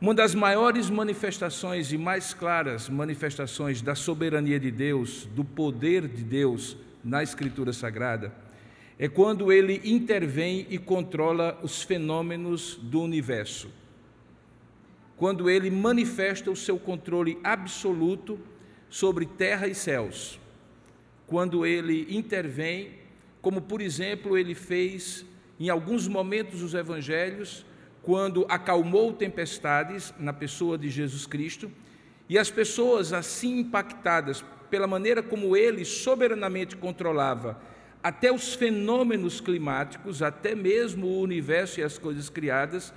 Uma das maiores manifestações e mais claras manifestações da soberania de Deus, do poder de Deus na Escritura Sagrada, é quando Ele intervém e controla os fenômenos do universo. Quando Ele manifesta o seu controle absoluto sobre terra e céus. Quando Ele intervém, como por exemplo Ele fez em alguns momentos dos evangelhos, quando acalmou tempestades na pessoa de Jesus Cristo, e as pessoas assim impactadas pela maneira como Ele soberanamente controlava até os fenômenos climáticos, até mesmo o universo e as coisas criadas,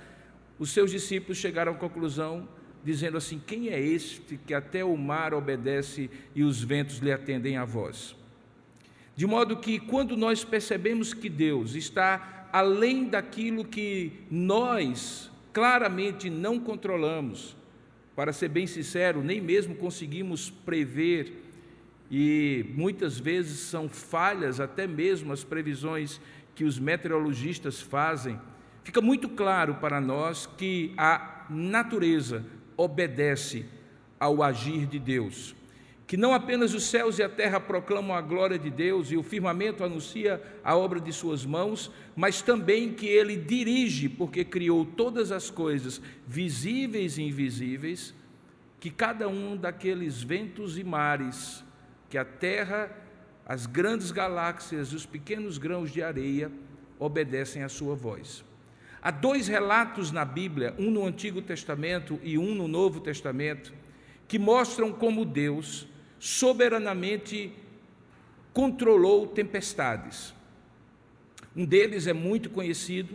os seus discípulos chegaram à conclusão, dizendo assim: quem é este que até o mar obedece e os ventos lhe atendem à voz? De modo que, quando nós percebemos que Deus está além daquilo que nós claramente não controlamos, para ser bem sincero, nem mesmo conseguimos prever, e muitas vezes são falhas até mesmo as previsões que os meteorologistas fazem, fica muito claro para nós que a natureza obedece ao agir de Deus, que não apenas os céus e a terra proclamam a glória de Deus e o firmamento anuncia a obra de suas mãos, mas também que Ele dirige, porque criou todas as coisas, visíveis e invisíveis, que cada um daqueles ventos e mares, que a terra, as grandes galáxias, os pequenos grãos de areia, obedecem à sua voz. Há dois relatos na Bíblia, um no Antigo Testamento e um no Novo Testamento, que mostram como Deus soberanamente controlou tempestades. Um deles é muito conhecido,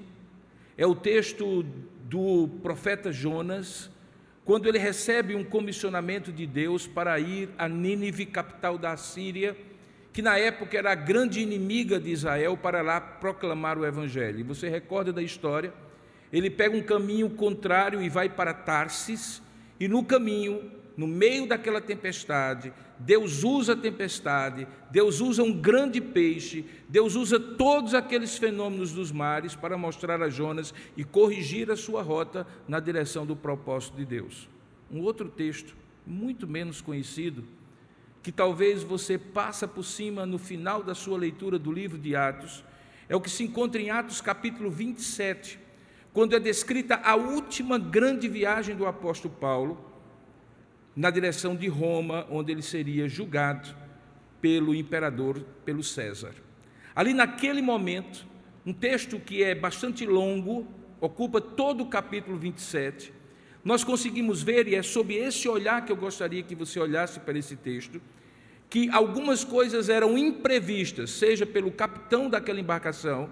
é o texto do profeta Jonas, quando ele recebe um comissionamento de Deus para ir a Nínive, capital da Assíria, que na época era a grande inimiga de Israel, para lá proclamar o Evangelho. E você recorda da história? Ele pega um caminho contrário e vai para Tarsis, e no caminho, no meio daquela tempestade, Deus usa a tempestade, Deus usa um grande peixe, Deus usa todos aqueles fenômenos dos mares para mostrar a Jonas e corrigir a sua rota na direção do propósito de Deus. Um outro texto, muito menos conhecido, que talvez você passa por cima no final da sua leitura do livro de Atos, é o que se encontra em Atos capítulo 27, quando é descrita a última grande viagem do apóstolo Paulo, na direção de Roma, onde ele seria julgado pelo imperador, pelo César. Ali naquele momento, um texto que é bastante longo, ocupa todo o capítulo 27, nós conseguimos ver, e é sob esse olhar que eu gostaria que você olhasse para esse texto, que algumas coisas eram imprevistas, seja pelo capitão daquela embarcação,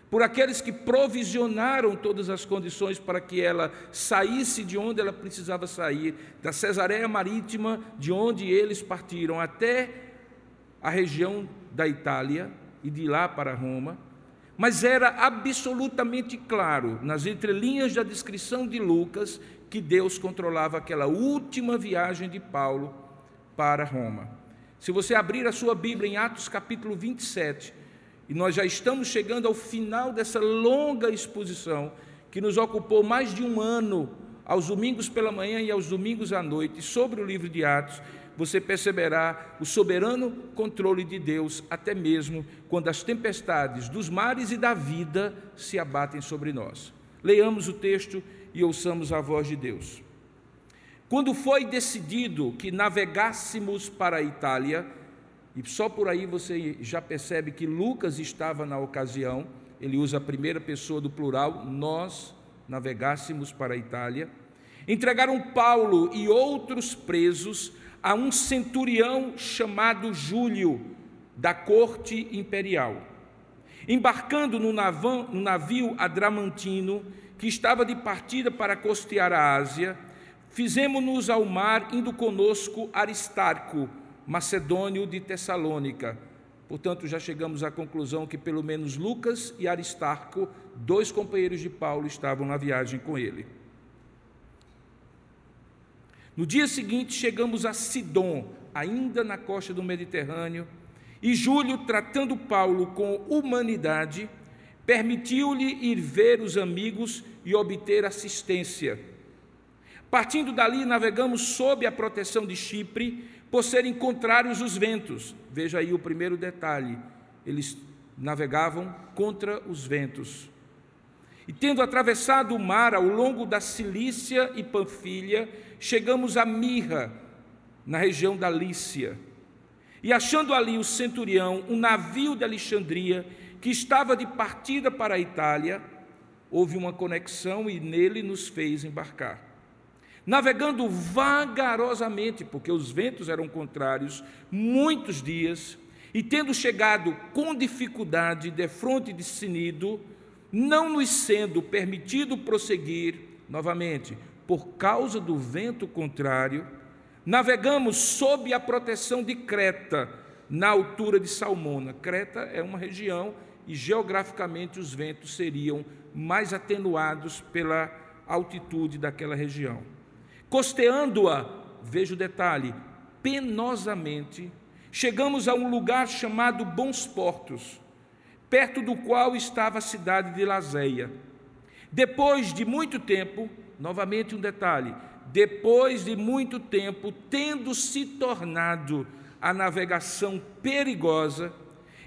por aqueles que provisionaram todas as condições para que ela saísse de onde ela precisava sair, da Cesareia Marítima, de onde eles partiram até a região da Itália e de lá para Roma, mas era absolutamente claro, nas entrelinhas da descrição de Lucas, que Deus controlava aquela última viagem de Paulo para Roma. Se você abrir a sua Bíblia em Atos capítulo 27, e nós já estamos chegando ao final dessa longa exposição, que nos ocupou mais de um ano, aos domingos pela manhã e aos domingos à noite, sobre o livro de Atos, você perceberá o soberano controle de Deus, até mesmo quando as tempestades dos mares e da vida se abatem sobre nós. Leiamos o texto e ouçamos a voz de Deus. Quando foi decidido que navegássemos para a Itália, e só por aí você já percebe que Lucas estava na ocasião, ele usa a primeira pessoa do plural, nós navegássemos para a Itália, entregaram Paulo e outros presos a um centurião chamado Júlio, da corte imperial. Embarcando no navio adramantino, que estava de partida para costear a Ásia, fizemo-nos ao mar, indo conosco Aristarco, macedônio de Tessalônica. Portanto, já chegamos à conclusão que pelo menos Lucas e Aristarco, dois companheiros de Paulo, estavam na viagem com ele. No dia seguinte, chegamos a Sidom, ainda na costa do Mediterrâneo, e Júlio, tratando Paulo com humanidade, permitiu-lhe ir ver os amigos e obter assistência. Partindo dali, navegamos sob a proteção de Chipre, por serem contrários os ventos. Veja aí o primeiro detalhe: eles navegavam contra os ventos. E tendo atravessado o mar ao longo da Cilícia e Panfilha, chegamos a Mirra, na região da Lícia. E achando ali o centurião, um navio de Alexandria, que estava de partida para a Itália, houve uma conexão e nele nos fez embarcar. Navegando vagarosamente, porque os ventos eram contrários, muitos dias, e tendo chegado com dificuldade defronte de Cnido, não nos sendo permitido prosseguir, novamente, por causa do vento contrário, navegamos sob a proteção de Creta, na altura de Salmona. Creta é uma região e geograficamente os ventos seriam mais atenuados pela altitude daquela região. Costeando-a, veja o detalhe, penosamente, chegamos a um lugar chamado Bons Portos, perto do qual estava a cidade de Laséia. Depois de muito tempo, novamente um detalhe, depois de muito tempo, tendo se tornado a navegação perigosa,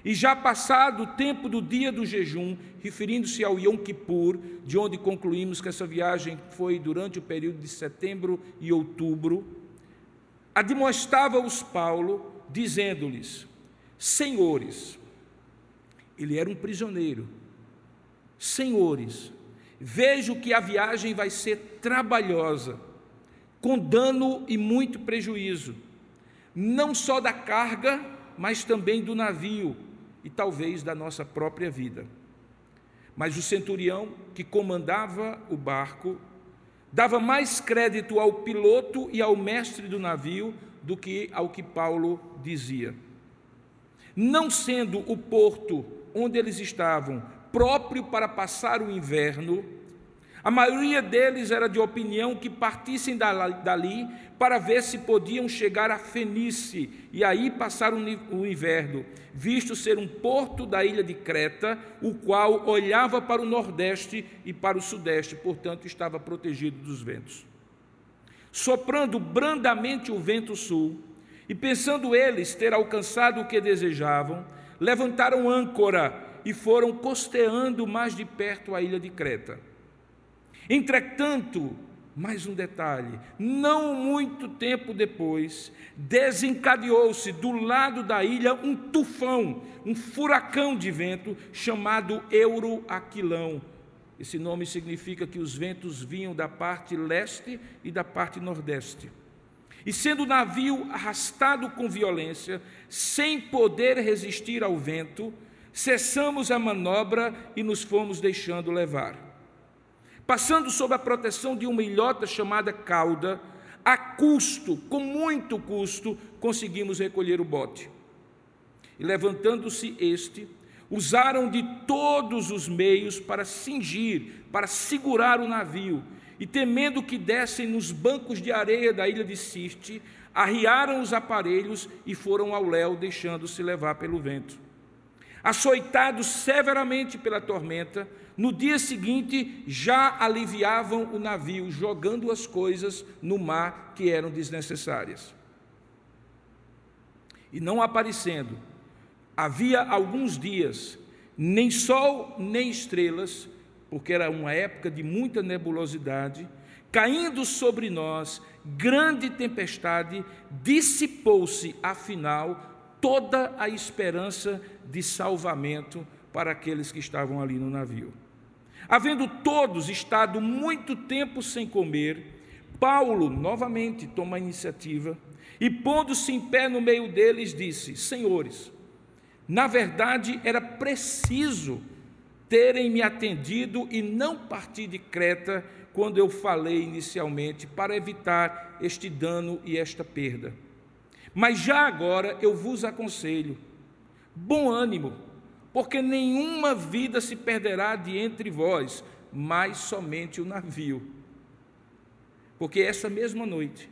e já passado o tempo do dia do jejum, referindo-se ao Yom Kippur, de onde concluímos que essa viagem foi durante o período de setembro e outubro, admoestava-os Paulo, dizendo-lhes: senhores, ele era um prisioneiro, senhores, vejo que a viagem vai ser trabalhosa, com dano e muito prejuízo, não só da carga, mas também do navio e talvez da nossa própria vida. Mas o centurião que comandava o barco dava mais crédito ao piloto e ao mestre do navio do que ao que Paulo dizia. Não sendo o porto onde eles estavam próprio para passar o inverno, a maioria deles era de opinião que partissem dali para ver se podiam chegar a Fenície e aí passar o inverno, visto ser um porto da ilha de Creta, o qual olhava para o nordeste e para o sudeste, portanto estava protegido dos ventos. Soprando brandamente o vento sul, e pensando eles ter alcançado o que desejavam, levantaram âncora e foram costeando mais de perto a ilha de Creta. Entretanto, mais um detalhe, não muito tempo depois, desencadeou-se do lado da ilha um tufão, um furacão de vento chamado Euroaquilão. Esse nome significa que os ventos vinham da parte leste e da parte nordeste. E sendo o navio arrastado com violência, sem poder resistir ao vento, cessamos a manobra e nos fomos deixando levar. Passando sob a proteção de uma ilhota chamada Cauda, a custo, com muito custo, conseguimos recolher o bote. E levantando-se este, usaram de todos os meios para cingir, para segurar o navio, e temendo que dessem nos bancos de areia da ilha de Sirte, arriaram os aparelhos e foram ao léu, deixando-se levar pelo vento. Açoitados severamente pela tormenta, no dia seguinte já aliviavam o navio, jogando as coisas no mar que eram desnecessárias. E não aparecendo, havia alguns dias, nem sol nem estrelas, porque era uma época de muita nebulosidade, caindo sobre nós grande tempestade, dissipou-se, afinal, toda a esperança de salvamento para aqueles que estavam ali no navio. Havendo todos estado muito tempo sem comer, Paulo novamente toma a iniciativa e, pondo-se em pé no meio deles, disse: senhores, na verdade era preciso terem me atendido e não partir de Creta quando eu falei inicialmente, para evitar este dano e esta perda. Mas já agora eu vos aconselho, bom ânimo, porque nenhuma vida se perderá de entre vós, mas somente o navio. Porque essa mesma noite,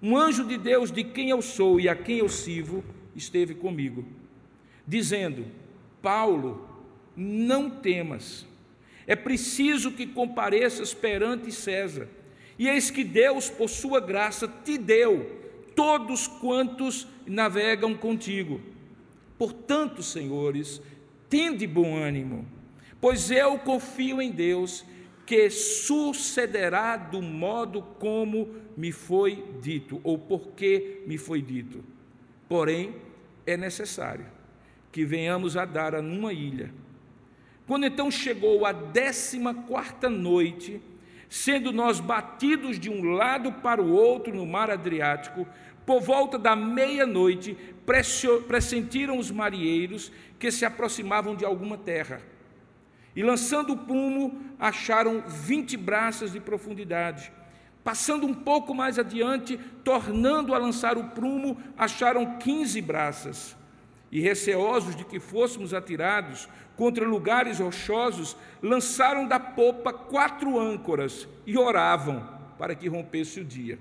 um anjo de Deus, de quem eu sou e a quem eu sirvo, esteve comigo, dizendo: Paulo, não temas, é preciso que compareças perante César, E eis que Deus, por sua graça, te deu todos quantos navegam contigo. Portanto, senhores, tende bom ânimo, pois eu confio em Deus, que sucederá do modo como me foi dito, ou porque me foi dito. Porém, é necessário que venhamos a dar a numa ilha. Quando então chegou a 14ª noite, sendo nós batidos de um lado para o outro no mar Adriático, por volta da meia-noite, pressentiram os marinheiros que se aproximavam de alguma terra. E lançando o prumo, acharam 20 braças de profundidade. Passando um pouco mais adiante, tornando a lançar o prumo, acharam 15 braças. E receosos de que fôssemos atirados contra lugares rochosos, lançaram da popa 4 âncoras e oravam para que rompesse o dia.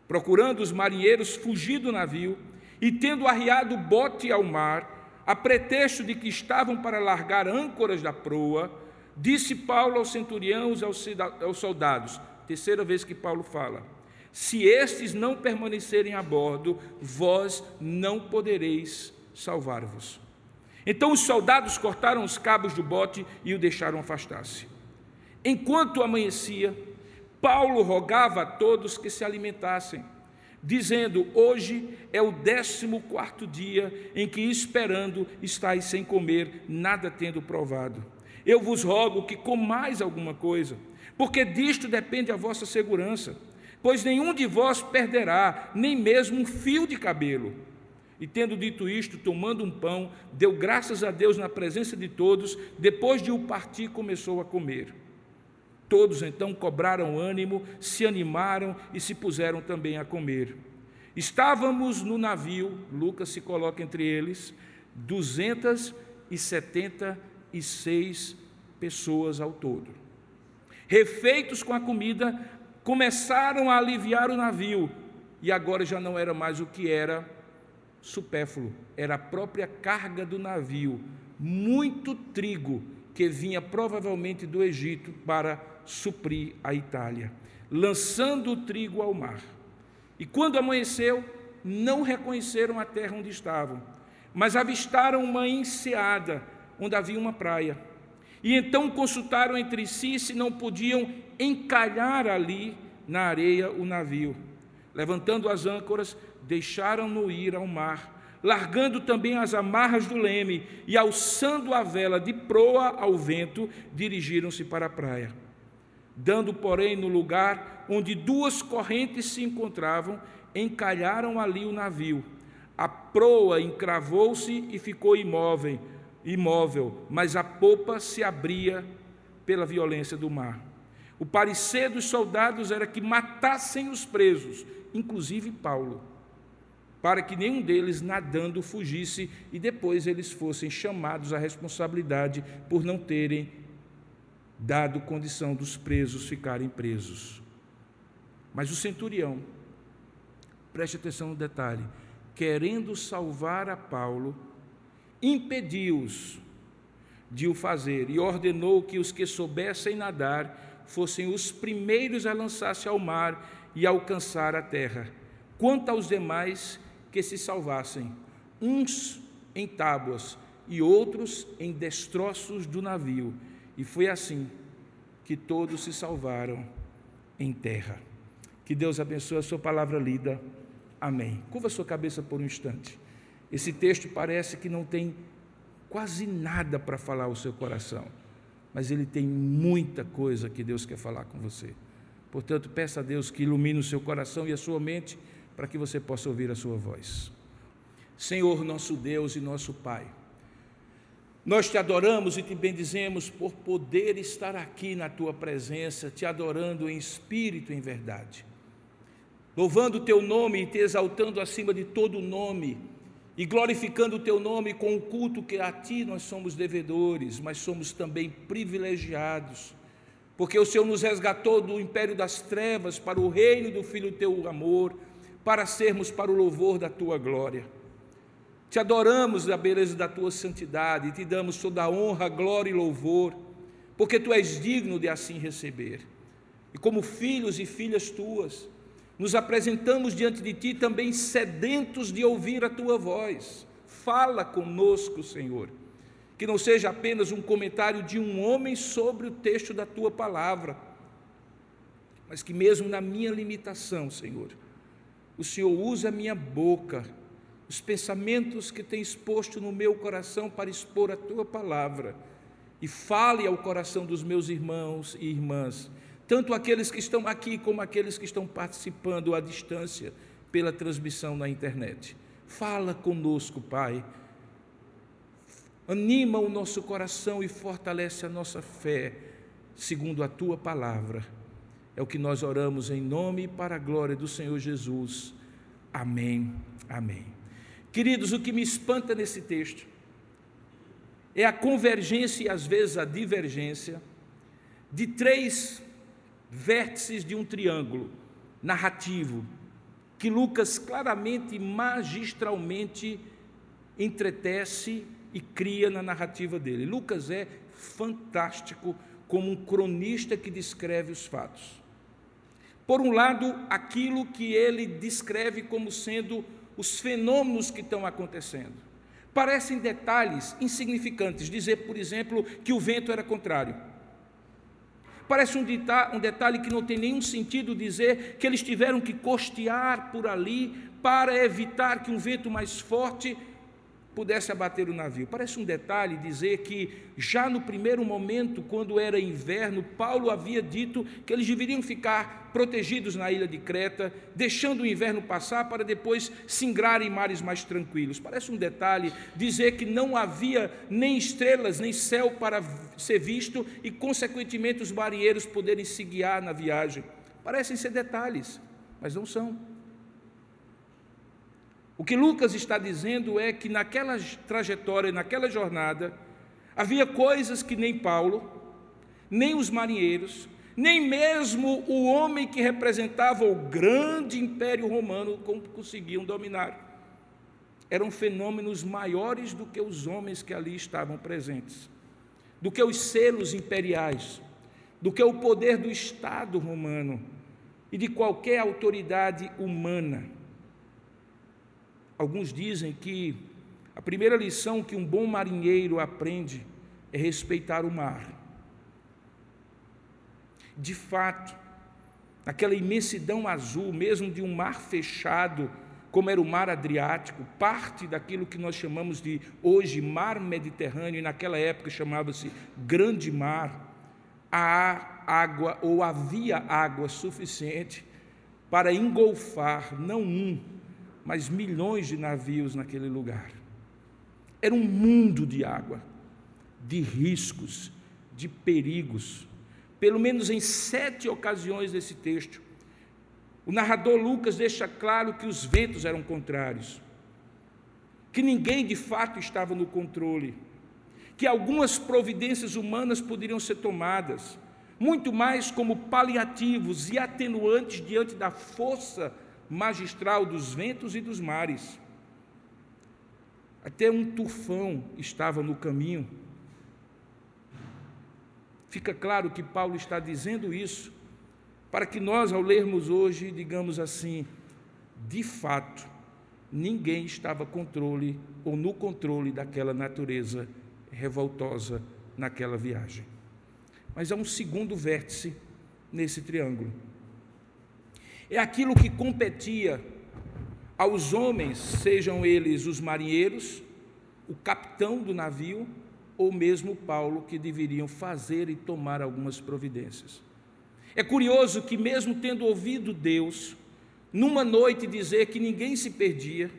Procurando os marinheiros fugir do navio, e tendo arriado o bote ao mar, a pretexto de que estavam para largar âncoras da proa, disse Paulo aos centuriões e aos soldados, terceira vez que Paulo fala: se estes não permanecerem a bordo, vós não podereis salvar-vos. Então os soldados cortaram os cabos do bote e o deixaram afastar-se. Enquanto amanhecia, Paulo rogava a todos que se alimentassem, dizendo: hoje é o 14º dia em que, esperando, estáis sem comer, nada tendo provado. Eu vos rogo que comais alguma coisa, porque disto depende a vossa segurança, pois nenhum de vós perderá, nem mesmo um fio de cabelo. E tendo dito isto, tomando um pão, deu graças a Deus na presença de todos, depois de o partir, começou a comer. Todos então cobraram ânimo, se animaram e se puseram também a comer. Estávamos no navio, Lucas se coloca entre eles, 276 pessoas ao todo. Refeitos com a comida, começaram a aliviar o navio, e agora já não era mais o que era supérfluo, era a própria carga do navio, muito trigo que vinha provavelmente do Egito para suprir a Itália, lançando o trigo ao mar. E quando amanheceu, não reconheceram a terra onde estavam, mas avistaram uma enseada onde havia uma praia. E então consultaram entre si se não podiam encalhar ali na areia o navio. Levantando as âncoras, deixaram-no ir ao mar, largando também as amarras do leme e alçando a vela de proa ao vento, dirigiram-se para a praia. Dando, porém, no lugar onde 2 correntes se encontravam, encalharam ali o navio. A proa encravou-se e ficou imóvel, mas a popa se abria pela violência do mar. O parecer dos soldados era que matassem os presos, inclusive Paulo, para que nenhum deles nadando fugisse e depois eles fossem chamados à responsabilidade por não terem dado condição dos presos ficarem presos. Mas o centurião, preste atenção no detalhe, querendo salvar a Paulo, impediu-os de o fazer e ordenou que os que soubessem nadar fossem os primeiros a lançar-se ao mar e alcançar a terra. Quanto aos demais, que se salvassem, uns em tábuas e outros em destroços do navio. E foi assim que todos se salvaram em terra. Que Deus abençoe a sua palavra lida. Amém. Curva a sua cabeça por um instante. Esse texto parece que não tem quase nada para falar ao seu coração, mas ele tem muita coisa que Deus quer falar com você. Portanto, peça a Deus que ilumine o seu coração e a sua mente para que você possa ouvir a sua voz. Senhor, nosso Deus e nosso Pai, nós te adoramos e te bendizemos por poder estar aqui na tua presença, te adorando em espírito e em verdade, louvando o teu nome e te exaltando acima de todo nome, e glorificando o teu nome com o culto que a ti nós somos devedores, mas somos também privilegiados, porque o Senhor nos resgatou do império das trevas para o reino do Filho do teu amor, para sermos para o louvor da tua glória. Te adoramos da beleza da tua santidade e te damos toda a honra, glória e louvor, porque tu és digno de assim receber. e como filhos e filhas tuas, nos apresentamos diante de Ti também sedentos de ouvir a Tua voz. Fala conosco, Senhor, que não seja apenas um comentário de um homem sobre o texto da Tua palavra, mas que mesmo na minha limitação, Senhor, o Senhor use a minha boca, os pensamentos que tens posto no meu coração para expor a Tua palavra, e fale ao coração dos meus irmãos e irmãs, tanto aqueles que estão aqui como aqueles que estão participando à distância pela transmissão na internet. Fala conosco, Pai, anima o nosso coração e fortalece a nossa fé, segundo a Tua palavra. É o que nós oramos em nome e para a glória do Senhor Jesus. Amém, amém. Queridos, o que me espanta nesse texto é a convergência e às vezes a divergência de três vértices de um triângulo narrativo que Lucas claramente, magistralmente entretece e cria na narrativa dele. Lucas é fantástico como um cronista que descreve os fatos. Por um lado, aquilo que ele descreve como sendo os fenômenos que estão acontecendo. Parecem detalhes insignificantes, dizer, por exemplo, que o vento era contrário. Parece um detalhe que não tem nenhum sentido dizer que eles tiveram que costear por ali para evitar que um vento mais forte pudesse abater o navio. Parece um detalhe dizer que já no primeiro momento, quando era inverno, Paulo havia dito que eles deveriam ficar protegidos na ilha de Creta, deixando o inverno passar para depois singrar em mares mais tranquilos. Parece um detalhe dizer que não havia nem estrelas, nem céu para ser visto e, consequentemente, os marinheiros poderem se guiar na viagem. Parecem ser detalhes, mas não são. O que Lucas está dizendo é que naquela trajetória, naquela jornada, havia coisas que nem Paulo, nem os marinheiros, nem mesmo o homem que representava o grande império romano conseguiam dominar. Eram fenômenos maiores do que os homens que ali estavam presentes, do que os selos imperiais, do que o poder do Estado romano e de qualquer autoridade humana. Alguns dizem que a primeira lição que um bom marinheiro aprende é respeitar o mar. De fato, naquela imensidão azul, mesmo de um mar fechado, como era o mar Adriático, parte daquilo que nós chamamos de hoje mar Mediterrâneo, e naquela época chamava-se Grande Mar, há água ou havia água suficiente para engolfar não um, mas milhões de navios naquele lugar. Era um mundo de água, de riscos, de perigos. Pelo menos em 7 ocasiões desse texto, o narrador Lucas deixa claro que os ventos eram contrários, que ninguém de fato estava no controle, que algumas providências humanas poderiam ser tomadas, muito mais como paliativos e atenuantes diante da força magistral dos ventos e dos mares. Até um tufão estava no caminho. Fica claro que Paulo está dizendo isso para que nós, ao lermos hoje, digamos assim, de fato, ninguém estava no controle daquela natureza revoltosa naquela viagem. Mas há um segundo vértice nesse triângulo. É aquilo que competia aos homens, sejam eles os marinheiros, o capitão do navio, ou mesmo Paulo, que deveriam fazer e tomar algumas providências. É curioso que, mesmo tendo ouvido Deus, numa noite dizer que ninguém se perdia,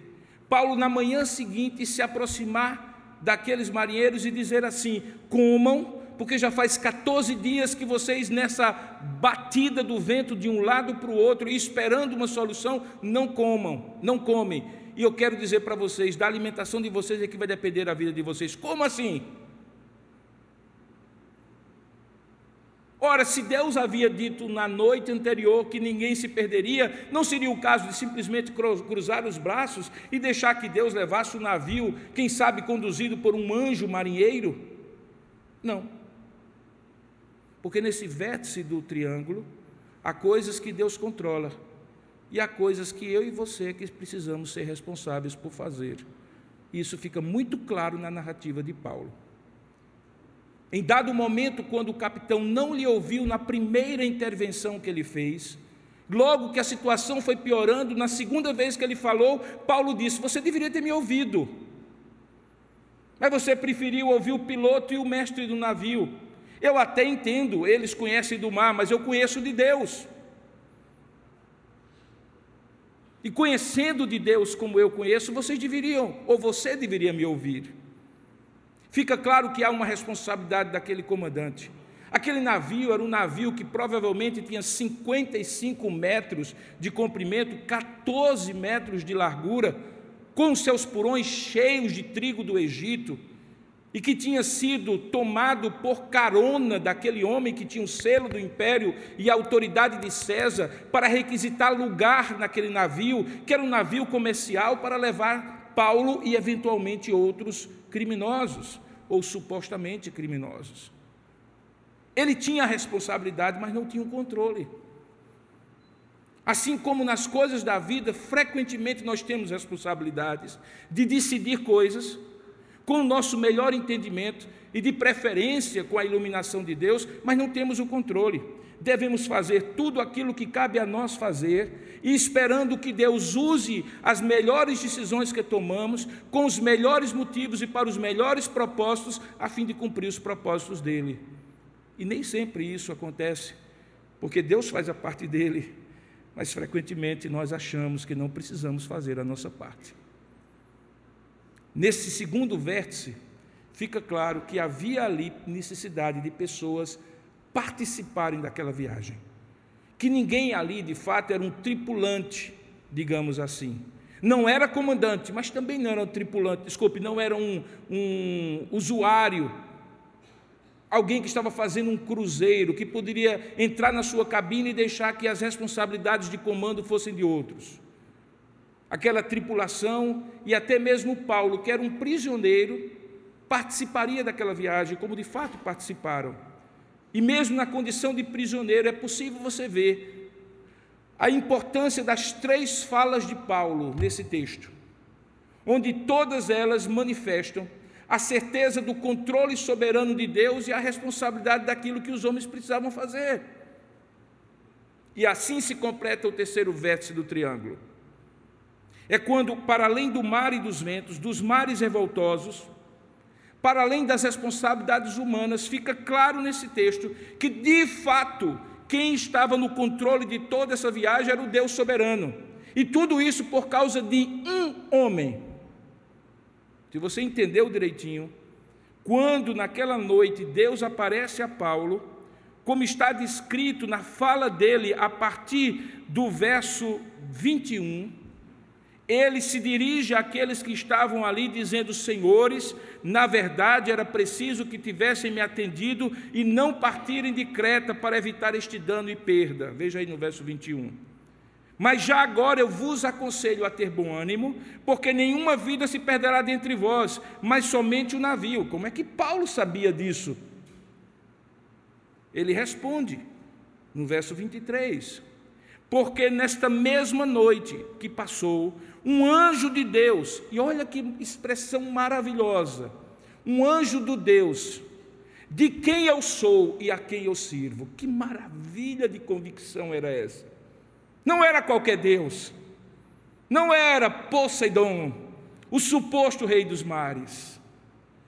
Paulo, na manhã seguinte, se aproximar daqueles marinheiros e dizer assim: comam, porque já faz 14 dias que vocês, nessa batida do vento de um lado para o outro, esperando uma solução, não comem. E eu quero dizer para vocês, da alimentação de vocês é que vai depender a vida de vocês. Como assim? Ora, se Deus havia dito na noite anterior que ninguém se perderia, não seria o caso de simplesmente cruzar os braços e deixar que Deus levasse o navio, quem sabe conduzido por um anjo marinheiro? Não. Porque nesse vértice do triângulo, há coisas que Deus controla e há coisas que eu e você que precisamos ser responsáveis por fazer. Isso fica muito claro na narrativa de Paulo. Em dado momento, quando o capitão não lhe ouviu na primeira intervenção que ele fez, logo que a situação foi piorando, na segunda vez que ele falou, Paulo disse: você deveria ter me ouvido, mas você preferiu ouvir o piloto e o mestre do navio. Eu até entendo, eles conhecem do mar, mas eu conheço de Deus. E conhecendo de Deus como eu conheço, vocês deveriam, ou você deveria me ouvir. Fica claro que há uma responsabilidade daquele comandante. Aquele navio era um navio que provavelmente tinha 55 metros de comprimento, 14 metros de largura, com seus porões cheios de trigo do Egito, e que tinha sido tomado por carona daquele homem que tinha o selo do império e a autoridade de César para requisitar lugar naquele navio, que era um navio comercial para levar Paulo e eventualmente outros criminosos, ou supostamente criminosos. Ele tinha a responsabilidade, mas não tinha o controle. Assim como nas coisas da vida, frequentemente nós temos responsabilidades de decidir coisas com o nosso melhor entendimento e de preferência com a iluminação de Deus, mas não temos o controle. Devemos fazer tudo aquilo que cabe a nós fazer e esperando que Deus use as melhores decisões que tomamos, com os melhores motivos e para os melhores propósitos, a fim de cumprir os propósitos dele. E nem sempre isso acontece, porque Deus faz a parte dele, mas frequentemente nós achamos que não precisamos fazer a nossa parte. Nesse segundo vértice, fica claro que havia ali necessidade de pessoas participarem daquela viagem. Que ninguém ali, de fato, era um tripulante, digamos assim. Não era comandante, mas também não era um tripulante, não era um usuário, alguém que estava fazendo um cruzeiro, que poderia entrar na sua cabine e deixar que as responsabilidades de comando fossem de outros. Aquela tripulação e até mesmo Paulo, que era um prisioneiro, participaria daquela viagem, como de fato participaram. E mesmo na condição de prisioneiro, é possível você ver a importância das 3 falas de Paulo nesse texto, onde todas elas manifestam a certeza do controle soberano de Deus e a responsabilidade daquilo que os homens precisavam fazer. E assim se completa o terceiro vértice do triângulo. É quando, para além do mar e dos ventos, dos mares revoltosos, para além das responsabilidades humanas, fica claro nesse texto que, de fato, quem estava no controle de toda essa viagem era o Deus soberano. E tudo isso por causa de um homem. Se você entendeu direitinho, quando naquela noite Deus aparece a Paulo, como está descrito na fala dele a partir do verso 21, ele se dirige àqueles que estavam ali dizendo: senhores, na verdade era preciso que tivessem me atendido e não partirem de Creta para evitar este dano e perda. Veja aí no verso 21. Mas já agora eu vos aconselho a ter bom ânimo, porque nenhuma vida se perderá dentre vós, mas somente o navio. Como é que Paulo sabia disso? Ele responde no verso 23. Porque nesta mesma noite que passou, um anjo de Deus, e olha que expressão maravilhosa, um anjo do Deus, de quem eu sou e a quem eu sirvo. Que maravilha de convicção era essa! Não era qualquer Deus, não era Poseidon, o suposto rei dos mares.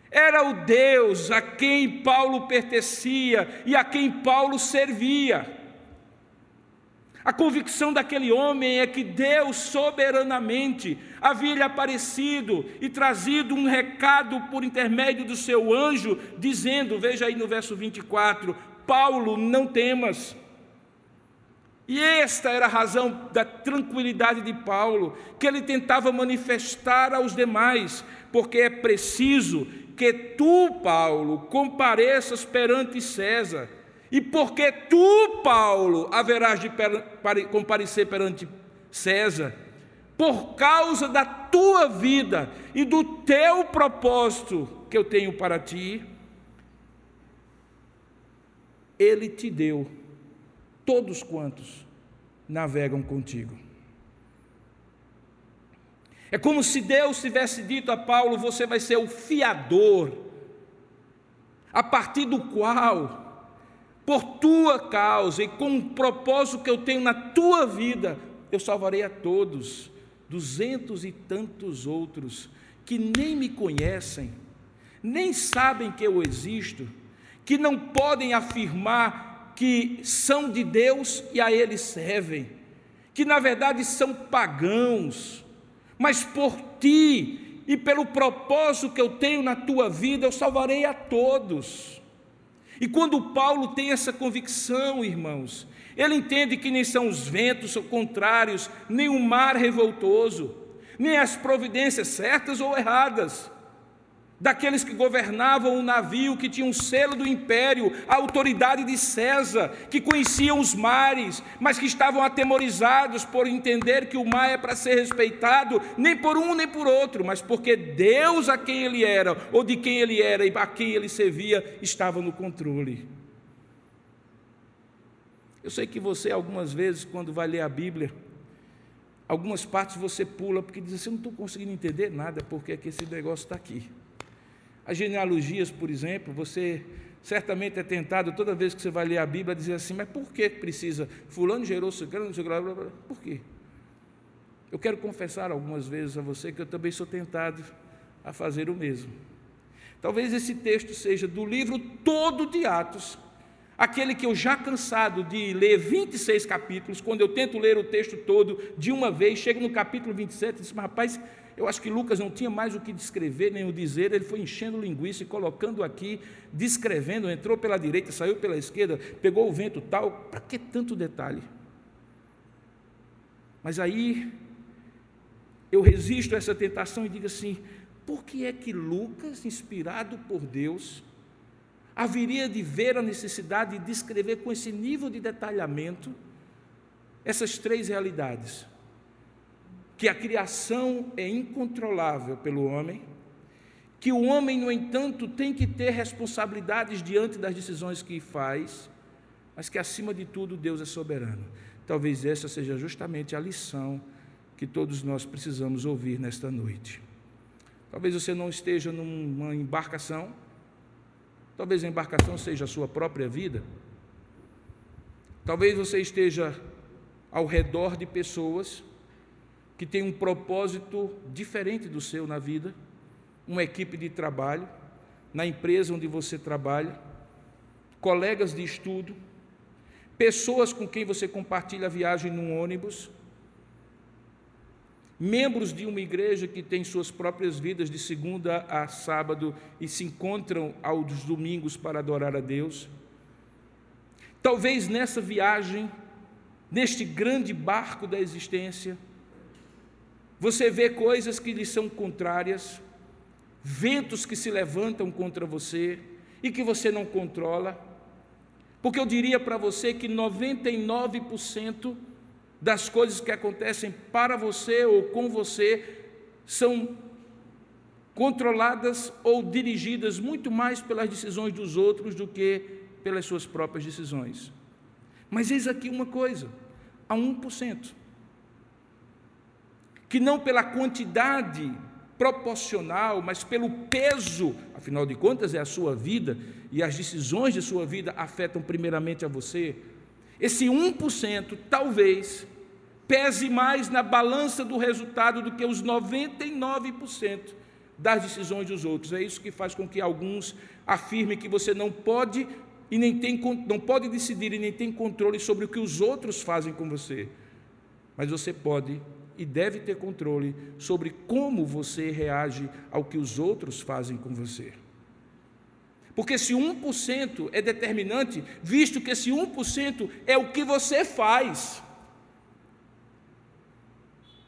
Era o Deus a quem Paulo pertencia e a quem Paulo servia. A convicção daquele homem é que Deus soberanamente havia lhe aparecido e trazido um recado por intermédio do seu anjo, dizendo, veja aí no verso 24, Paulo, não temas. E esta era a razão da tranquilidade de Paulo, que ele tentava manifestar aos demais, porque é preciso que tu, Paulo, compareças perante César, e porque tu, Paulo, haverás de comparecer perante César, por causa da tua vida e do teu propósito que eu tenho para ti, ele te deu todos quantos navegam contigo. É como se Deus tivesse dito a Paulo: você vai ser o fiador, a partir do qual, por tua causa e com o propósito que eu tenho na tua vida, eu salvarei a todos, 200 e tantos outros, que nem me conhecem, nem sabem que eu existo, que não podem afirmar que são de Deus e a Ele servem, que na verdade são pagãos, mas por ti e pelo propósito que eu tenho na tua vida, eu salvarei a todos. E quando Paulo tem essa convicção, irmãos, ele entende que nem são os ventos contrários, nem o mar revoltoso, nem as providências certas ou erradas daqueles que governavam o navio, que tinham o selo do império, a autoridade de César, que conheciam os mares, mas que estavam atemorizados por entender que o mar é para ser respeitado, nem por um nem por outro, mas porque Deus, a quem ele era, ou de quem ele era e a quem ele servia, estava no controle. Eu sei que você, algumas vezes, quando vai ler a Bíblia, algumas partes você pula, porque diz assim: eu não estou conseguindo entender nada, porque é que esse negócio está aqui. As genealogias, por exemplo, você certamente é tentado, toda vez que você vai ler a Bíblia, a dizer assim: mas por que precisa? Fulano gerou ciclano, por quê? Eu quero confessar algumas vezes a você que eu também sou tentado a fazer o mesmo. Talvez esse texto seja do livro todo de Atos, aquele que eu já cansado de ler 26 capítulos, quando eu tento ler o texto todo de uma vez, chego no capítulo 27 e digo: mas rapaz, eu acho que Lucas não tinha mais o que descrever, nem o dizer, ele foi enchendo linguiça e colocando aqui, descrevendo, entrou pela direita, saiu pela esquerda, pegou o vento tal, para que tanto detalhe? Mas aí, eu resisto a essa tentação e digo assim: por que é que Lucas, inspirado por Deus, haveria de ver a necessidade de descrever com esse nível de detalhamento essas três realidades? Que a criação é incontrolável pelo homem, que o homem, no entanto, tem que ter responsabilidades diante das decisões que faz, mas que, acima de tudo, Deus é soberano. Talvez essa seja justamente a lição que todos nós precisamos ouvir nesta noite. Talvez você não esteja numa embarcação, talvez a embarcação seja a sua própria vida, talvez você esteja ao redor de pessoas que têm um propósito diferente do seu na vida, uma equipe de trabalho, na empresa onde você trabalha, colegas de estudo, pessoas com quem você compartilha a viagem num ônibus, membros de uma igreja que tem suas próprias vidas de segunda a sábado e se encontram aos domingos para adorar a Deus. Talvez nessa viagem, neste grande barco da existência, você vê coisas que lhe são contrárias, ventos que se levantam contra você e que você não controla, porque eu diria para você que 99% das coisas que acontecem para você ou com você são controladas ou dirigidas muito mais pelas decisões dos outros do que pelas suas próprias decisões. Mas eis aqui uma coisa: há 1%, que não pela quantidade proporcional, mas pelo peso, afinal de contas é a sua vida, e as decisões de sua vida afetam primeiramente a você, esse 1% talvez pese mais na balança do resultado do que os 99% das decisões dos outros. É isso que faz com que alguns afirmem que você não pode decidir e nem tem controle sobre o que os outros fazem com você, mas você pode e deve ter controle sobre como você reage ao que os outros fazem com você. Porque esse 1% é determinante, visto que esse 1% é o que você faz.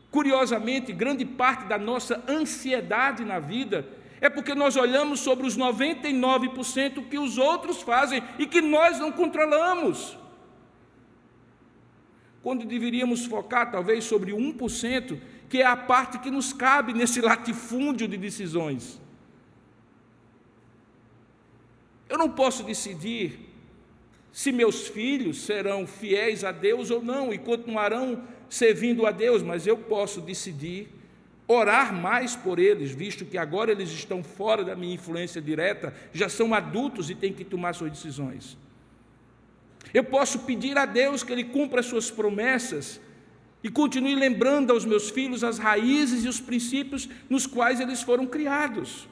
Curiosamente, grande parte da nossa ansiedade na vida é porque nós olhamos sobre os 99% que os outros fazem e que nós não controlamos, quando deveríamos focar talvez sobre 1%, que é a parte que nos cabe nesse latifúndio de decisões. Eu não posso decidir se meus filhos serão fiéis a Deus ou não, e continuarão servindo a Deus, mas eu posso decidir orar mais por eles, visto que agora eles estão fora da minha influência direta, já são adultos e têm que tomar suas decisões. Eu posso pedir a Deus que Ele cumpra as suas promessas e continue lembrando aos meus filhos as raízes e os princípios nos quais eles foram criados.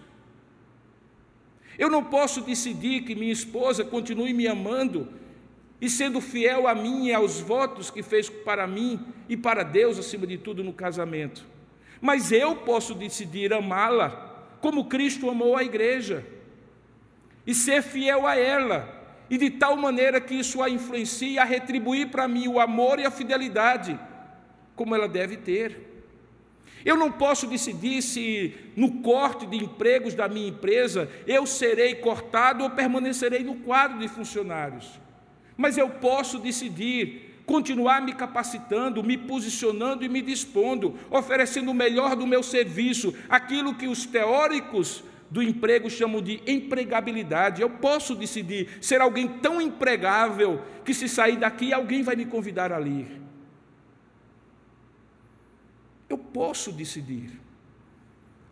Eu não posso decidir que minha esposa continue me amando e sendo fiel a mim e aos votos que fez para mim e para Deus, acima de tudo, no casamento. Mas eu posso decidir amá-la como Cristo amou a igreja e ser fiel a ela, e de tal maneira que isso a influencie a retribuir para mim o amor e a fidelidade como ela deve ter. Eu não posso decidir se no corte de empregos da minha empresa eu serei cortado ou permanecerei no quadro de funcionários, mas eu posso decidir continuar me capacitando, me posicionando e me dispondo, oferecendo o melhor do meu serviço, aquilo que os teóricos do emprego chamam de empregabilidade. Eu posso decidir ser alguém tão empregável que, se sair daqui, alguém vai me convidar ali. Eu posso decidir.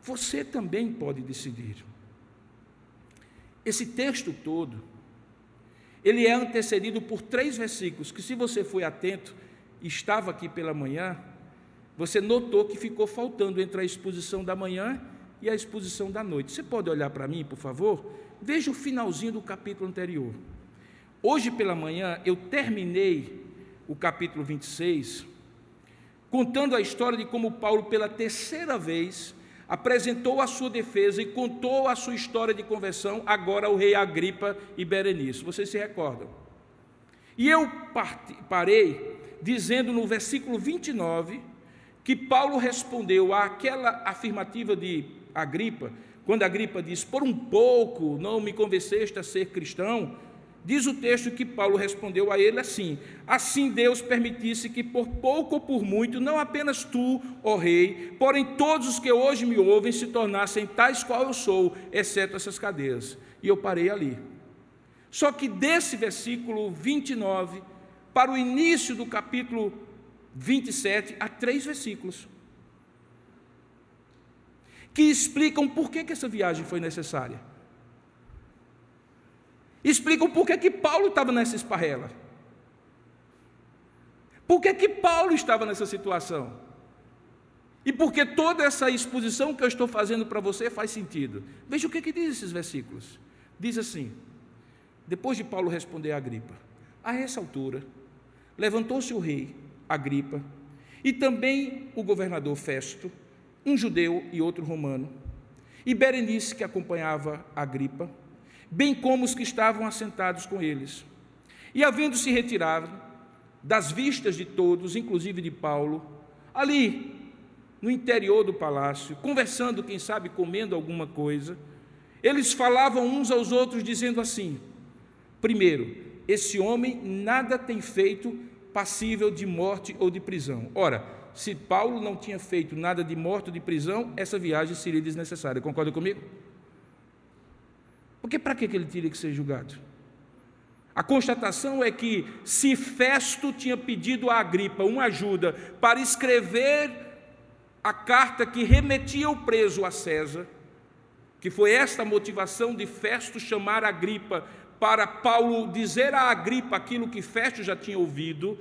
Você também pode decidir. Esse texto todo, ele é antecedido por 3 versículos, que, se você foi atento e estava aqui pela manhã, você notou que ficou faltando entre a exposição da manhã e a exposição da noite. Você pode olhar para mim, por favor? Veja o finalzinho do capítulo anterior. Hoje pela manhã eu terminei o capítulo 26, contando a história de como Paulo, pela 3ª vez, apresentou a sua defesa e contou a sua história de conversão agora ao rei Agripa e Berenice. Vocês se recordam? E eu parei dizendo no versículo 29 que Paulo respondeu àquela afirmativa de Agripa, quando Agripa diz: por um pouco não me convenceste a ser cristão. Diz o texto que Paulo respondeu a ele assim: assim Deus permitisse que por pouco ou por muito, não apenas tu, ó rei, porém todos os que hoje me ouvem se tornassem tais qual eu sou, exceto essas cadeias. E eu parei ali. Só que desse versículo 29 para o início do capítulo 27, há 3 versículos que explicam por que essa viagem foi necessária. Explicam por que Paulo estava nessa esparrela. Por que Paulo estava nessa situação. E por que toda essa exposição que eu estou fazendo para você faz sentido. Veja o que diz esses versículos. Diz assim: depois de Paulo responder a Agripa, a essa altura, levantou-se o rei Agripa e também o governador Festo, um judeu e outro romano, e Berenice, que acompanhava Agripa, bem como os que estavam assentados com eles. E, havendo-se retirado das vistas de todos, inclusive de Paulo, ali no interior do palácio, conversando, quem sabe comendo alguma coisa, eles falavam uns aos outros, dizendo assim: primeiro, esse homem nada tem feito passível de morte ou de prisão. Ora, se Paulo não tinha feito nada de morte ou de prisão, essa viagem seria desnecessária. Concorda comigo? Porque para que ele teria que ser julgado? A constatação é que, se Festo tinha pedido a Agripa uma ajuda para escrever a carta que remetia o preso a César, que foi esta a motivação de Festo chamar Agripa, para Paulo dizer a Agripa aquilo que Festo já tinha ouvido,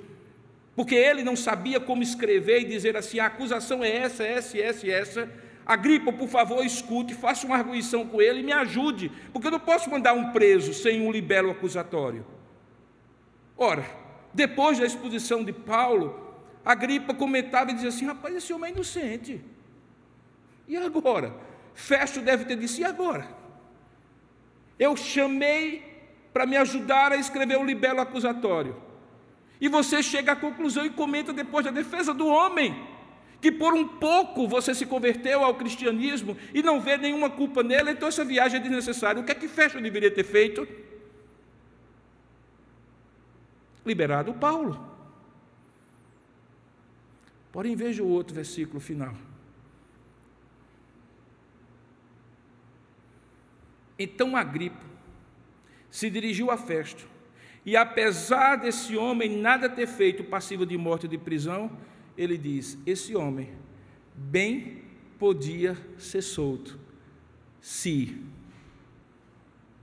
porque ele não sabia como escrever e dizer assim: a acusação é essa, essa, essa e essa. Agripa, por favor, escute, faça uma arguição com ele e me ajude, porque eu não posso mandar um preso sem um libelo acusatório. Ora, depois da exposição de Paulo, Agripa comentava e dizia assim: rapaz, esse homem é inocente. E agora? Festo deve ter dito: e agora? Eu chamei para me ajudar a escrever o libelo acusatório, e você chega à conclusão e comenta depois da defesa do homem, que por um pouco você se converteu ao cristianismo e não vê nenhuma culpa nele, então essa viagem é desnecessária. O que é que Festo deveria ter feito? Liberado Paulo. Porém, veja o outro versículo final. Então Agripa se dirigiu a Festo E apesar desse homem nada ter feito passivo de morte ou de prisão, ele diz: esse homem bem podia ser solto, se.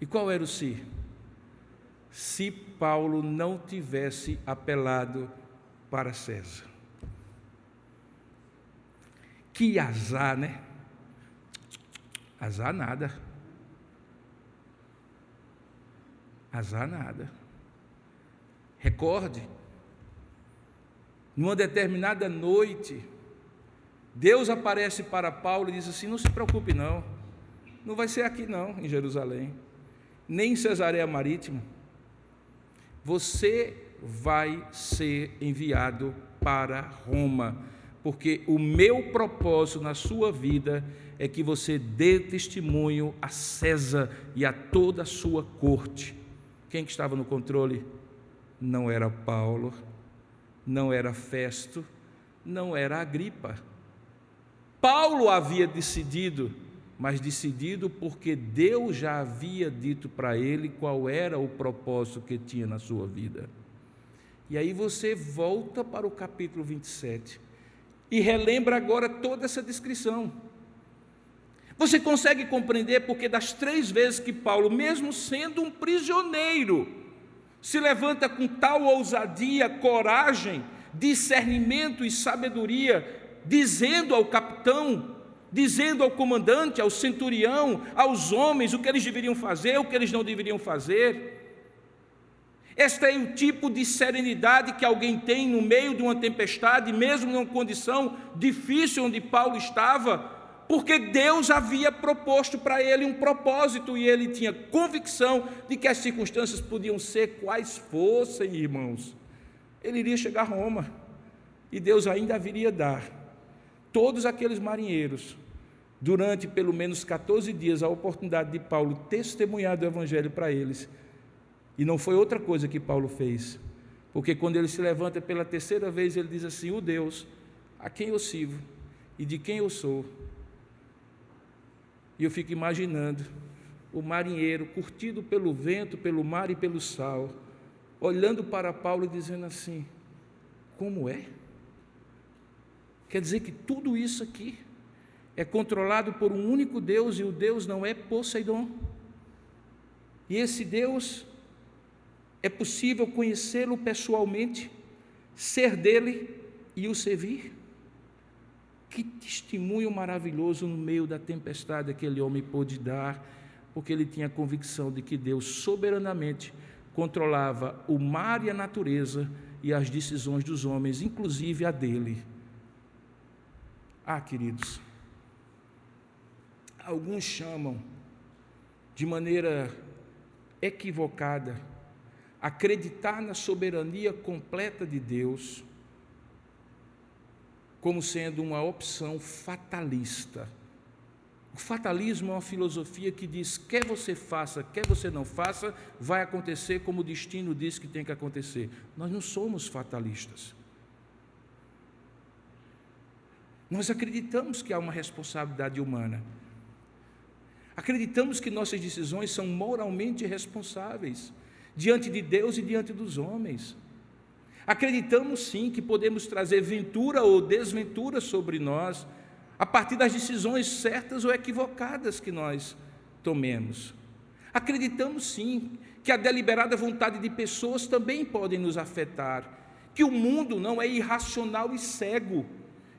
E qual era o se? Se Paulo não tivesse apelado para César. Que azar, né? Azar nada. Azar nada. Recorde, numa determinada noite, Deus aparece para Paulo e diz assim: não se preocupe não, não vai ser aqui não, em Jerusalém, nem em Cesareia Marítima, você vai ser enviado para Roma, porque o meu propósito na sua vida é que você dê testemunho a César e a toda a sua corte. Quem que estava no controle? Não era Paulo, não era Festo, não era Agripa. Paulo havia decidido, mas decidido porque Deus já havia dito para ele qual era o propósito que tinha na sua vida. E aí você volta para o capítulo 27 e relembra agora toda essa descrição. Você consegue compreender porque das 3 vezes que Paulo, mesmo sendo um prisioneiro, se levanta com tal ousadia, coragem, discernimento e sabedoria, dizendo ao capitão, dizendo ao comandante, ao centurião, aos homens o que eles deveriam fazer, o que eles não deveriam fazer. Este é o tipo de serenidade que alguém tem no meio de uma tempestade, mesmo numa condição difícil onde Paulo estava, porque Deus havia proposto para ele um propósito e ele tinha convicção de que as circunstâncias podiam ser quais fossem, irmãos. Ele iria chegar a Roma e Deus ainda haveria dar todos aqueles marinheiros, durante pelo menos 14 dias, a oportunidade de Paulo testemunhar do Evangelho para eles. E não foi outra coisa que Paulo fez, porque quando ele se levanta pela 3ª vez, ele diz assim: o Deus a quem eu sirvo e de quem eu sou. E eu fico imaginando o marinheiro, curtido pelo vento, pelo mar e pelo sal, olhando para Paulo e dizendo assim: como é? Quer dizer que tudo isso aqui é controlado por um único Deus, e o Deus não é Poseidon. E esse Deus, é possível conhecê-lo pessoalmente, ser dele e o servir? Que testemunho maravilhoso no meio da tempestade aquele homem pôde dar, porque ele tinha a convicção de que Deus soberanamente controlava o mar e a natureza e as decisões dos homens, inclusive a dele. Queridos, alguns chamam de maneira equivocada acreditar na soberania completa de Deus como sendo uma opção fatalista. O fatalismo é uma filosofia que diz: quer você faça, quer você não faça, vai acontecer como o destino diz que tem que acontecer. Nós não somos fatalistas. Nós acreditamos que há uma responsabilidade humana. Acreditamos que nossas decisões são moralmente responsáveis diante de Deus e diante dos homens. Acreditamos sim que podemos trazer ventura ou desventura sobre nós a partir das decisões certas ou equivocadas que nós tomemos. Acreditamos sim que a deliberada vontade de pessoas também podem nos afetar, que o mundo não é irracional e cego,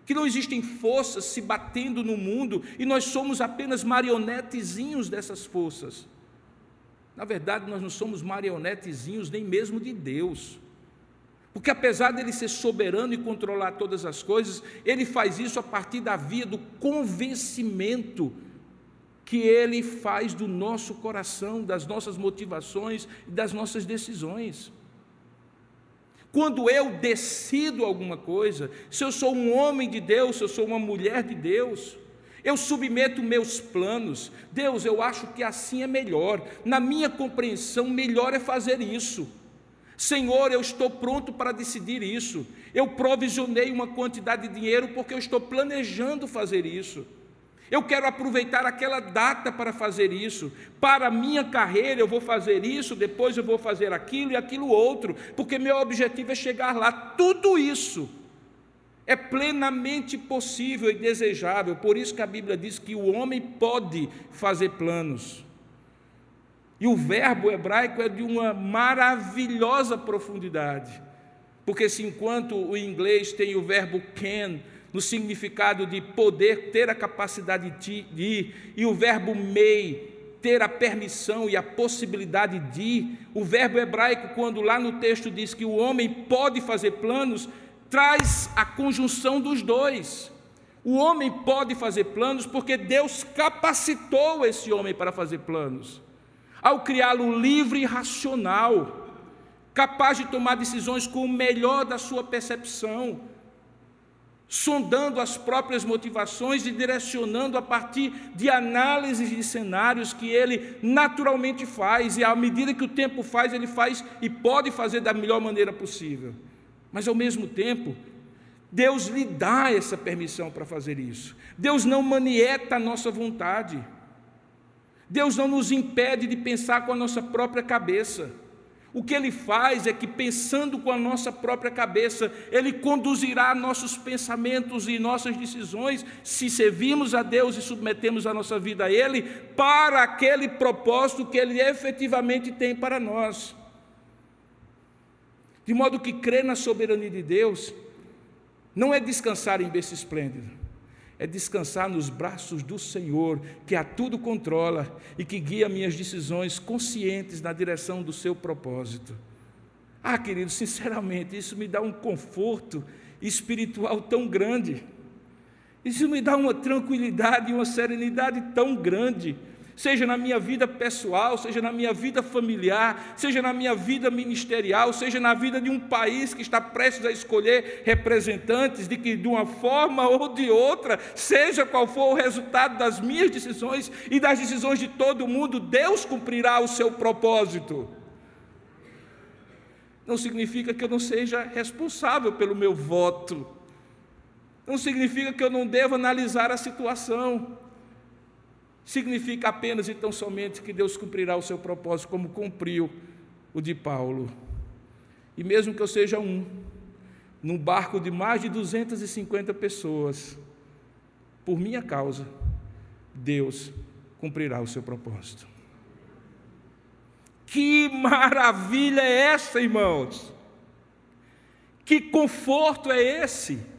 que não existem forças se batendo no mundo e nós somos apenas marionetezinhos dessas forças. Na verdade, nós não somos marionetezinhos nem mesmo de Deus, porque apesar dele ser soberano e controlar todas as coisas, ele faz isso a partir da via do convencimento que ele faz do nosso coração, das nossas motivações e das nossas decisões. Quando eu decido alguma coisa, se eu sou um homem de Deus, se eu sou uma mulher de Deus, eu submeto meus planos. Deus, eu acho que assim é melhor, na minha compreensão, melhor é fazer isso. Senhor, eu estou pronto para decidir isso. Eu provisionei uma quantidade de dinheiro porque eu estou planejando fazer isso. Eu quero aproveitar aquela data para fazer isso. Para a minha carreira eu vou fazer isso, depois eu vou fazer aquilo e aquilo outro, porque meu objetivo é chegar lá. Tudo isso é plenamente possível e desejável. Por isso que a Bíblia diz que o homem pode fazer planos. E o verbo hebraico é de uma maravilhosa profundidade. Porque se enquanto o inglês tem o verbo can, no significado de poder, ter a capacidade de ir, e o verbo may, ter a permissão e a possibilidade de ir, o verbo hebraico, quando lá no texto diz que o homem pode fazer planos, traz a conjunção dos dois. O homem pode fazer planos porque Deus capacitou esse homem para fazer planos, ao criá-lo livre e racional, capaz de tomar decisões com o melhor da sua percepção, sondando as próprias motivações e direcionando a partir de análises de cenários que ele naturalmente faz, e à medida que o tempo faz, ele faz e pode fazer da melhor maneira possível. Mas ao mesmo tempo, Deus lhe dá essa permissão para fazer isso. Deus não manieta a nossa vontade. Deus não nos impede de pensar com a nossa própria cabeça. O que Ele faz é que, pensando com a nossa própria cabeça, Ele conduzirá nossos pensamentos e nossas decisões, se servimos a Deus e submetemos a nossa vida a Ele, para aquele propósito que Ele efetivamente tem para nós. De modo que crer na soberania de Deus não é descansar em berço esplêndido, é descansar nos braços do Senhor, que a tudo controla e que guia minhas decisões conscientes na direção do seu propósito. Querido, sinceramente, isso me dá um conforto espiritual tão grande. Isso me dá uma tranquilidade e uma serenidade tão grande, seja na minha vida pessoal, seja na minha vida familiar, seja na minha vida ministerial, seja na vida de um país que está prestes a escolher representantes, de que de uma forma ou de outra, seja qual for o resultado das minhas decisões e das decisões de todo mundo, Deus cumprirá o seu propósito. Não significa que eu não seja responsável pelo meu voto, não significa que eu não devo analisar a situação. Significa apenas e tão somente que Deus cumprirá o seu propósito, como cumpriu o de Paulo. E mesmo que eu seja num barco de mais de 250 pessoas, por minha causa, Deus cumprirá o seu propósito. Que maravilha é essa, irmãos? Que conforto é esse?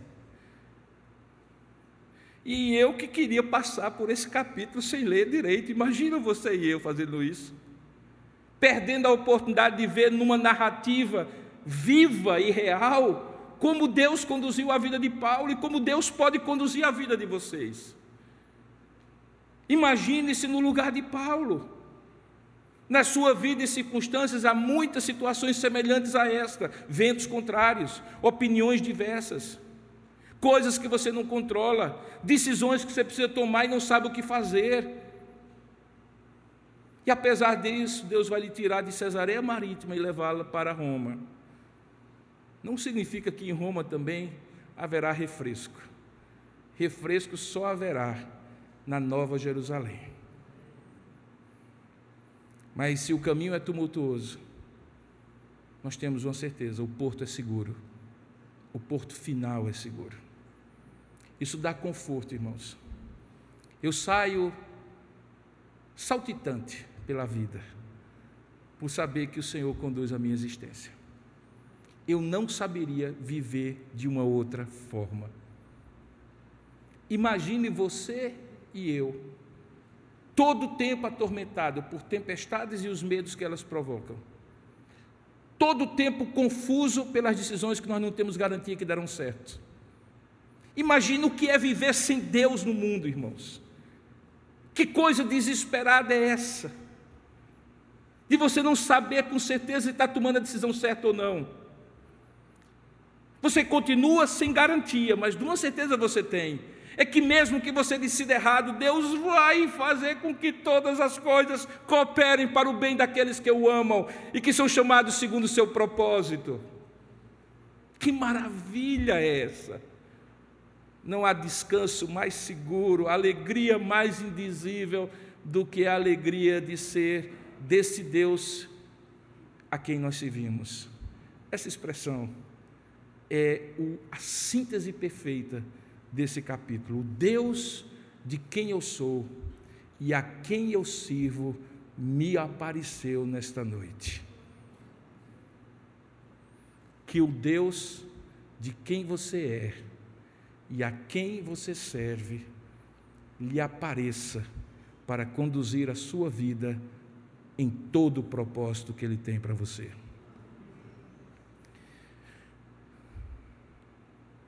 E eu que queria passar por esse capítulo sem ler direito. Imagina você e eu fazendo isso, perdendo a oportunidade de ver numa narrativa viva e real como Deus conduziu a vida de Paulo e como Deus pode conduzir a vida de vocês. Imagine-se no lugar de Paulo. Na sua vida e circunstâncias há muitas situações semelhantes a esta, ventos contrários, opiniões diversas, coisas que você não controla, decisões que você precisa tomar e não sabe o que fazer. E apesar disso, Deus vai lhe tirar de Cesareia Marítima e levá-la para Roma. Não significa que em Roma também haverá refresco. Refresco só haverá na Nova Jerusalém. Mas se o caminho é tumultuoso, nós temos uma certeza: o porto é seguro. O porto final é seguro. Isso dá conforto, irmãos. Eu saio saltitante pela vida, por saber que o Senhor conduz a minha existência. Eu não saberia viver de uma outra forma. Imagine você e eu, todo o tempo atormentado por tempestades e os medos que elas provocam, todo o tempo confuso pelas decisões que nós não temos garantia que darão certo. Imagina o que é viver sem Deus no mundo, irmãos. Que coisa desesperada é essa? De você não saber com certeza se está tomando a decisão certa ou não. Você continua sem garantia, mas de uma certeza você tem: é que mesmo que você decida errado, Deus vai fazer com que todas as coisas cooperem para o bem daqueles que o amam e que são chamados segundo o seu propósito. Que maravilha é essa? Não há descanso mais seguro, alegria mais indizível do que a alegria de ser desse Deus a quem nós servimos. Essa expressão é a síntese perfeita desse capítulo. O Deus de quem eu sou e a quem eu sirvo me apareceu nesta noite. Que o Deus de quem você é e a quem você serve lhe apareça para conduzir a sua vida em todo o propósito que Ele tem para você.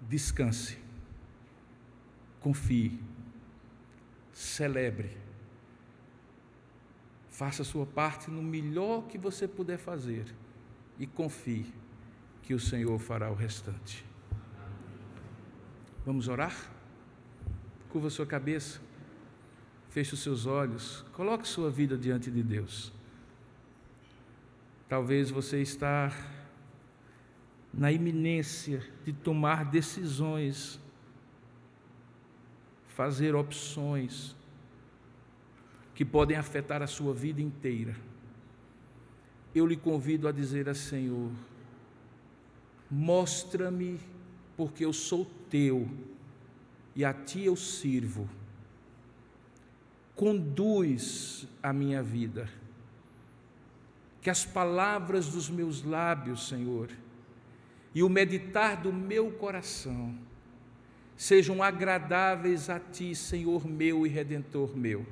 Descanse, confie, celebre, faça a sua parte no melhor que você puder fazer e confie que o Senhor fará o restante. Vamos orar? Curva sua cabeça, feche os seus olhos, coloque sua vida diante de Deus. Talvez você está na iminência de tomar decisões, fazer opções que podem afetar a sua vida inteira. Eu lhe convido a dizer a Senhor: mostra-me, porque eu sou teu e a ti eu sirvo. Conduz a minha vida. Que as palavras dos meus lábios, Senhor, e o meditar do meu coração sejam agradáveis a ti, Senhor meu e Redentor meu.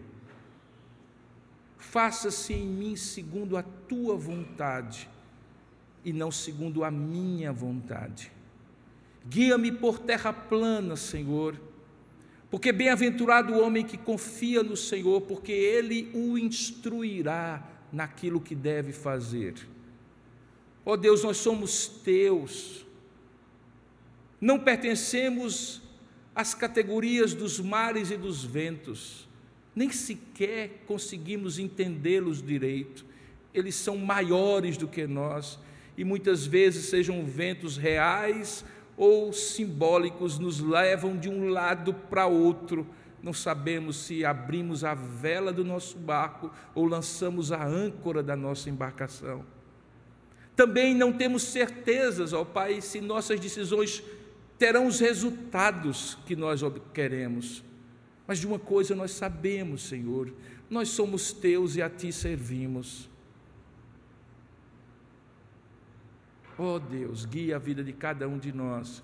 Faça-se em mim segundo a tua vontade e não segundo a minha vontade. Guia-me por terra plana, Senhor, porque bem-aventurado o homem que confia no Senhor, porque Ele o instruirá naquilo que deve fazer. Ó Deus, nós somos teus, não pertencemos às categorias dos mares e dos ventos, nem sequer conseguimos entendê-los direito. Eles são maiores do que nós, e muitas vezes, sejam ventos reais ou simbólicos, nos levam de um lado para outro. Não sabemos se abrimos a vela do nosso barco ou lançamos a âncora da nossa embarcação. Também não temos certezas, ó Pai, se nossas decisões terão os resultados que nós queremos. Mas de uma coisa nós sabemos, Senhor: nós somos teus e a ti servimos. Ó Deus, guia a vida de cada um de nós,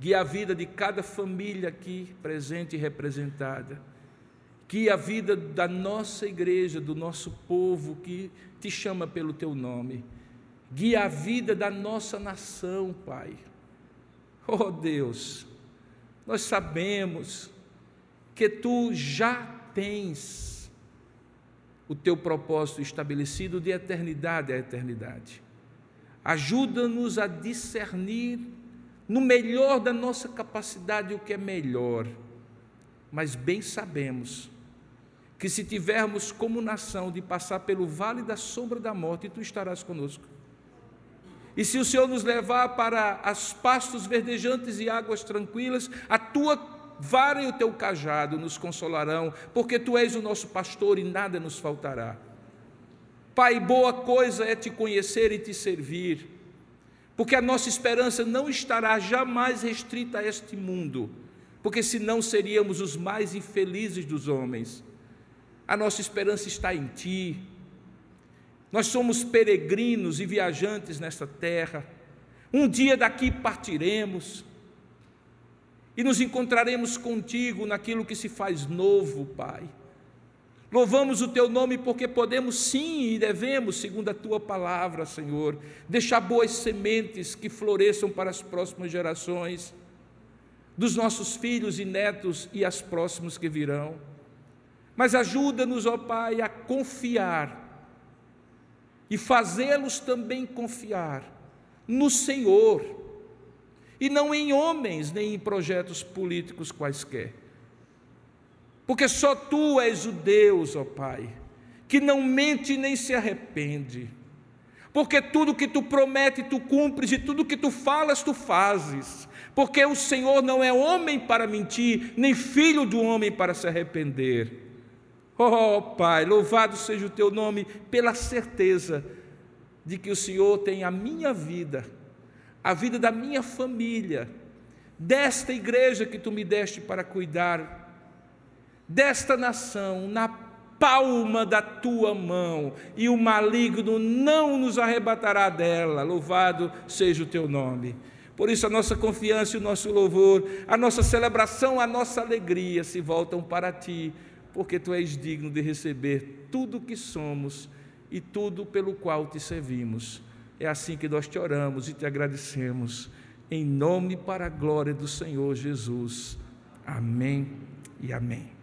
guia a vida de cada família aqui presente e representada, guia a vida da nossa igreja, do nosso povo que te chama pelo teu nome, guia a vida da nossa nação, Pai. Ó Deus, nós sabemos que tu já tens o teu propósito estabelecido de eternidade a eternidade. Ajuda-nos a discernir no melhor da nossa capacidade o que é melhor, mas bem sabemos que se tivermos como nação de passar pelo vale da sombra da morte, tu estarás conosco. E se o Senhor nos levar para as pastos verdejantes e águas tranquilas, a tua vara e o teu cajado nos consolarão, porque tu és o nosso pastor e nada nos faltará. Pai, boa coisa é te conhecer e te servir, porque a nossa esperança não estará jamais restrita a este mundo, porque senão seríamos os mais infelizes dos homens. A nossa esperança está em ti. Nós somos peregrinos e viajantes nesta terra. Um dia daqui partiremos e nos encontraremos contigo naquilo que se faz novo, Pai. Louvamos o teu nome porque podemos sim e devemos, segundo a tua palavra, Senhor, deixar boas sementes que floresçam para as próximas gerações, dos nossos filhos e netos e as próximas que virão. Mas ajuda-nos, ó Pai, a confiar e fazê-los também confiar no Senhor e não em homens nem em projetos políticos quaisquer. Porque só tu és o Deus, ó Pai, que não mente nem se arrepende. porque tudo que tu promete, tu cumpres, e tudo que tu falas, tu fazes, porque o Senhor não é homem para mentir, nem filho do homem para se arrepender. Oh, Pai, louvado seja o teu nome pela certeza de que o Senhor tem a minha vida, a vida da minha família, desta igreja que tu me deste para cuidar, desta nação, na palma da tua mão, e o maligno não nos arrebatará dela. Louvado seja o teu nome. Por isso a nossa confiança e o nosso louvor, a nossa celebração, a nossa alegria se voltam para ti, porque tu és digno de receber tudo o que somos e tudo pelo qual te servimos. É assim que nós te oramos e te agradecemos, em nome para a glória do Senhor Jesus. Amém e amém.